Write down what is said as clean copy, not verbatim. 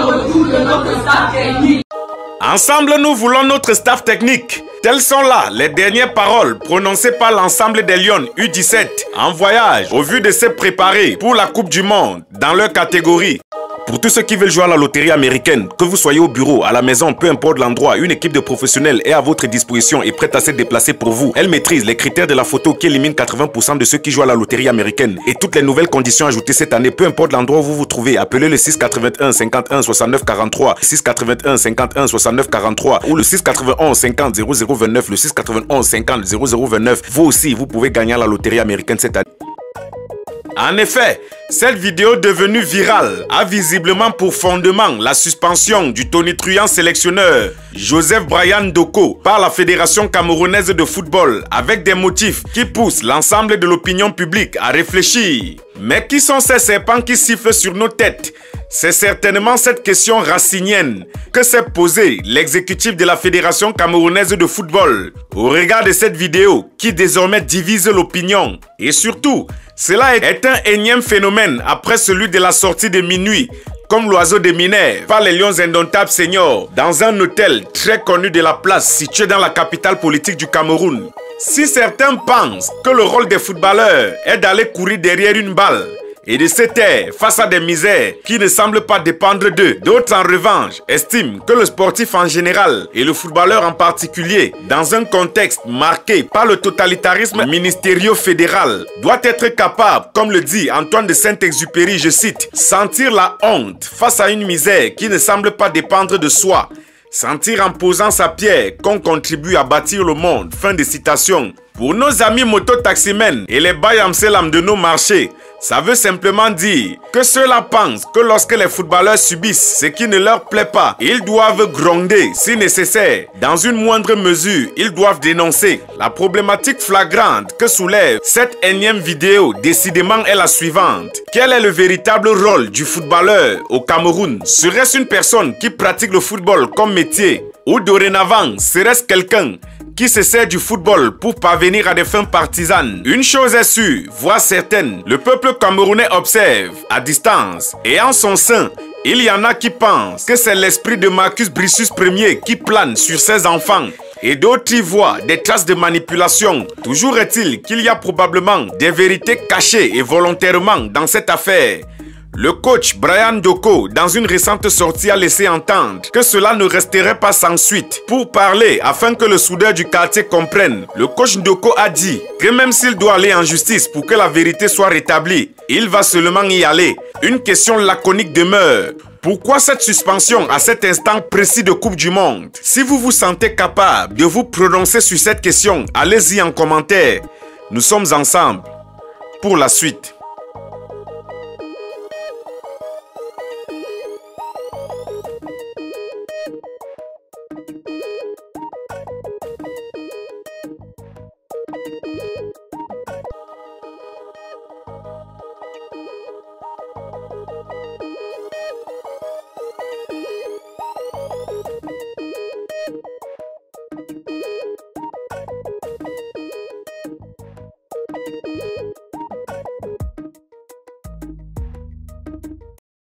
retour de notre staff technique. Ensemble, nous voulons notre staff technique. Telles sont là les dernières paroles prononcées par l'ensemble des Lions U17 en voyage au vu de se préparer pour la Coupe du Monde dans leur catégorie. Pour tous ceux qui veulent jouer à la loterie américaine, que vous soyez au bureau, à la maison, peu importe l'endroit, une équipe de professionnels est à votre disposition et prête à se déplacer pour vous. Elle maîtrise les critères de la photo qui éliminent 80% de ceux qui jouent à la loterie américaine. Et toutes les nouvelles conditions ajoutées cette année, peu importe l'endroit où vous vous trouvez, appelez le 681 51 69 43, 681 51 69 43 ou le 691 50 0029, le 691 50 0029. Vous aussi, vous pouvez gagner à la loterie américaine cette année. En effet, cette vidéo devenue virale a visiblement pour fondement la suspension du tonitruant sélectionneur Joseph Brian Doko par la Fédération camerounaise de football avec des motifs qui poussent l'ensemble de l'opinion publique à réfléchir. Mais qui sont ces serpents qui sifflent sur nos têtes? C'est certainement cette question racinienne que s'est posée l'exécutif de la Fédération camerounaise de football au regard de cette vidéo qui désormais divise l'opinion. Et surtout, cela est un énième phénomène après celui de la sortie de minuit comme l'oiseau des Minerves par les Lions indomptables seniors dans un hôtel très connu de la place situé dans la capitale politique du Cameroun. Si certains pensent que le rôle des footballeurs est d'aller courir derrière une balle et de se taire face à des misères qui ne semblent pas dépendre d'eux, d'autres en revanche estiment que le sportif en général et le footballeur en particulier, dans un contexte marqué par le totalitarisme ministério-fédéral, doit être capable, comme le dit Antoine de Saint-Exupéry, je cite, « sentir la honte face à une misère qui ne semble pas dépendre de soi, sentir en posant sa pierre qu'on contribue à bâtir le monde ». Fin de citation. Pour nos amis mototaximens et les bayamselam de nos marchés, ça veut simplement dire que ceux-là pensent que lorsque les footballeurs subissent ce qui ne leur plaît pas, ils doivent gronder si nécessaire. Dans une moindre mesure, ils doivent dénoncer. La problématique flagrante que soulève cette énième vidéo décidément est la suivante. Quel est le véritable rôle du footballeur au Cameroun? Serait-ce une personne qui pratique le football comme métier? Ou dorénavant, serait-ce quelqu'un qui se sert du football pour parvenir à des fins partisanes? Une chose est sûre, voire certaine, le peuple camerounais observe à distance et en son sein, il y en a qui pensent que c'est l'esprit de Marcus Brissus Ier qui plane sur ses enfants. Et d'autres y voient des traces de manipulation. Toujours est-il qu'il y a probablement des vérités cachées et volontairement dans cette affaire. Le coach Brian Doko, dans une récente sortie, a laissé entendre que cela ne resterait pas sans suite. Pour parler, afin que le soudeur du quartier comprenne, le coach Doko a dit que même s'il doit aller en justice pour que la vérité soit rétablie, il va seulement y aller. Une question laconique demeure. Pourquoi cette suspension à cet instant précis de Coupe du Monde? Si vous vous sentez capable de vous prononcer sur cette question, allez-y en commentaire. Nous sommes ensemble pour la suite.